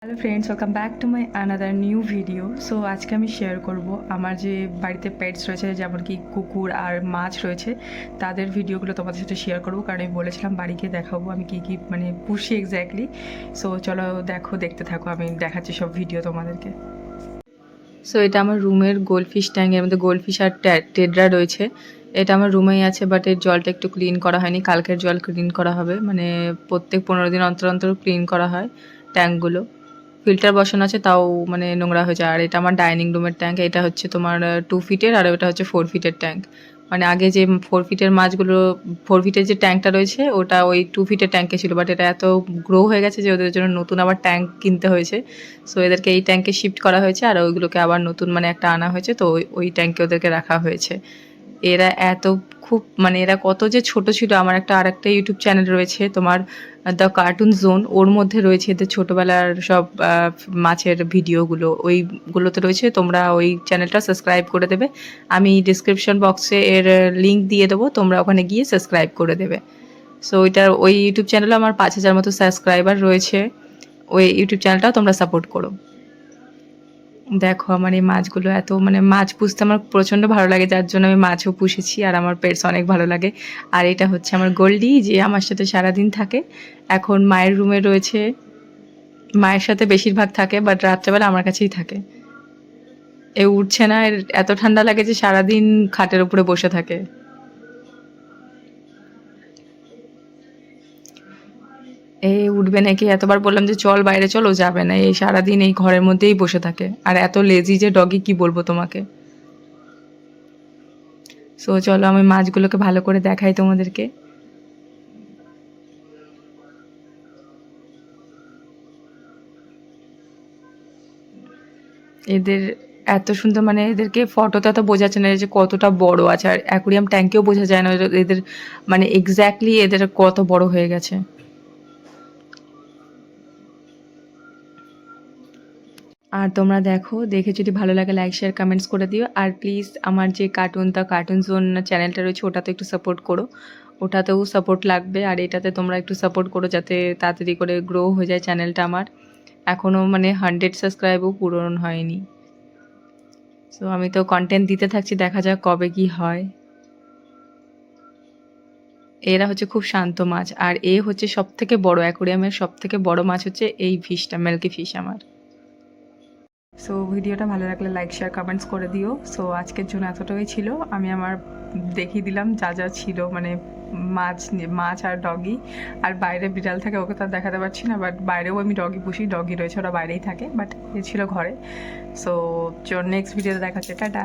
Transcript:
Hello friends, welcome back to my another new video. So আজকে আমি share করব আমার যে বাড়িতে পেটস রয়েছে, যেমন কি কুকুর আর মাছ রয়েছে, তাদের ভিডিওগুলো তোমাদের সাথে শেয়ার করবো। কারণ আমি বলেছিলাম বাড়িকে দেখাবো আমি কী কী মানে পুষি এক্স্যাক্টলি। সো চলো দেখতে থাকো, আমি দেখাচ্ছি সব ভিডিও তোমাদেরকে। সো এটা আমার রুমের গোল্ডফিশ ট্যাঙ্ক, এর মধ্যে গোল্ডফিশ আর টেডরা রয়েছে। এটা আমার রুমেই আছে, বাট এর জলটা একটু ক্লিন করা হয়নি, কালকের জল ক্লিন করা হবে। মানে প্রত্যেক 15 দিন অন্তর অন্তর ক্লিন করা হয় ট্যাঙ্কগুলো। ফিল্টার বসানো আছে, তাও মানে নোংরা হয়ে যায়। আর এটা আমার ডাইনিং রুমের ট্যাঙ্ক, এটা হচ্ছে তোমার 2 ফিটের, আর ওটা হচ্ছে 4 ফিটের ট্যাঙ্ক। মানে আগে যে 4 ফিটের মাছগুলো, 4 ফিটের যে ট্যাঙ্কটা রয়েছে ওটা ওই 2 ফিটের ট্যাঙ্কে ছিল, বাট এটা এত গ্রো হয়ে গেছে যে ওদের জন্য নতুন আবার ট্যাঙ্ক কিনতে হয়েছে। সো এদেরকে এই ট্যাঙ্কে শিফট করা হয়েছে, আর ওইগুলোকে আবার নতুন মানে একটা আনা হয়েছে, তো ওই ট্যাঙ্কে ওদেরকে রাখা হয়েছে। এরা এত খুব মানে এরা কত যে ছোট ছিল। আমার আরেকটা ইউটিউব চ্যানেল রয়েছে তোমার, দ্য কার্টুন জোন, ওর মধ্যে রয়েছে এদের ছোটোবেলার সব মাছের ভিডিওগুলো, ওইগুলোতে রয়েছে। তোমরা ওই চ্যানেলটা সাবস্ক্রাইব করে দেবে, আমি ডিসক্রিপশন বক্সে এর লিঙ্ক দিয়ে দেবো, তোমরা ওখানে গিয়ে সাবস্ক্রাইব করে দেবে। সো ওই ইউটিউব চ্যানেলে আমার 5,000 মতো সাবস্ক্রাইবার রয়েছে। ওই ইউটিউব চ্যানেলটাও তোমরা সাপোর্ট করো। দেখো আমার এই মাছগুলো এত মানে মাছ পুষতে আমার প্রচণ্ড ভালো লাগে, যার জন্য আমি মাছও পুষেছি, আর আমার পেটস অনেক ভালো লাগে। আর এটা হচ্ছে আমার গোল্ডি, যে আমার সাথে সারাদিন থাকে। এখন মায়ের রুমে রয়েছে, মায়ের সাথে বেশিরভাগ থাকে, বাট রাত্রেবেলা আমার কাছেই থাকে। এ উঠছে না, এর এত ঠান্ডা লাগে যে সারাদিন খাটের উপরে বসে থাকে। উঠবে নাকি, এতবার বললাম যে চল বাইরে চলো, যাবে না। এই সারাদিন এই ঘরের মধ্যেই বসে থাকে, আর এত লেজি যে ডগি, কি বলবো তোমাকে। সো চলো আমি মাছগুলোকে ভালো করে দেখাই তোমাদেরকে। এদের এত সুন্দর, মানে এদেরকে ফটোতে এত বোঝা যাচ্ছে না যে কতটা বড় আছে, আর অ্যাকুরিয়াম ট্যাঙ্কেও বোঝা যায় না এদের মানে এক্স্যাক্টলি এদের কত বড় হয়ে গেছে। আর তোমরা দেখে যদি ভালো লাগে লাইক শেয়ার কমেন্টস করে দিও। আর প্লিজ আমার যে কার্টুন জোন চ্যানেলটা রয়েছে ওটাতে একটু সাপোর্ট করো, ওটাতেও সাপোর্ট লাগবে। আর এটাতে তোমরা একটু সাপোর্ট করো যাতে তাড়াতাড়ি করে গ্রো হয়ে যায় চ্যানেলটা আমার। এখনও মানে 100 সাবস্ক্রাইবও পূরণ হয়নি। সো আমি তো কন্টেন্ট দিতে থাকছি, দেখা যাক কবে কি হয়। এরা হচ্ছে খুব শান্ত মাছ, আর এ হচ্ছে সবথেকে বড় অ্যাকোরিয়ামের সবথেকে বড় মাছ হচ্ছে এই ফিশটা, মিল্কি ফিশ আমার। সো ভিডিওটা ভালো লাগলে লাইক শেয়ার কমেন্টস করে দিও। সো আজকের জন্য এতটাই ছিল, আমি আমার দেখিয়ে দিলাম যা যা ছিল, মানে মাছ আর ডগি। আর বাইরে বিড়াল থাকে, ওকে তো আর দেখাতে পারছি না, বাট বাইরেও আমি ডগি পুষি, ডগি রয়েছে, ওরা বাইরেই থাকে, বাট এ ছিল ঘরে। সো নেক্সট ভিডিওতে দেখাচ্ছে, টাটা।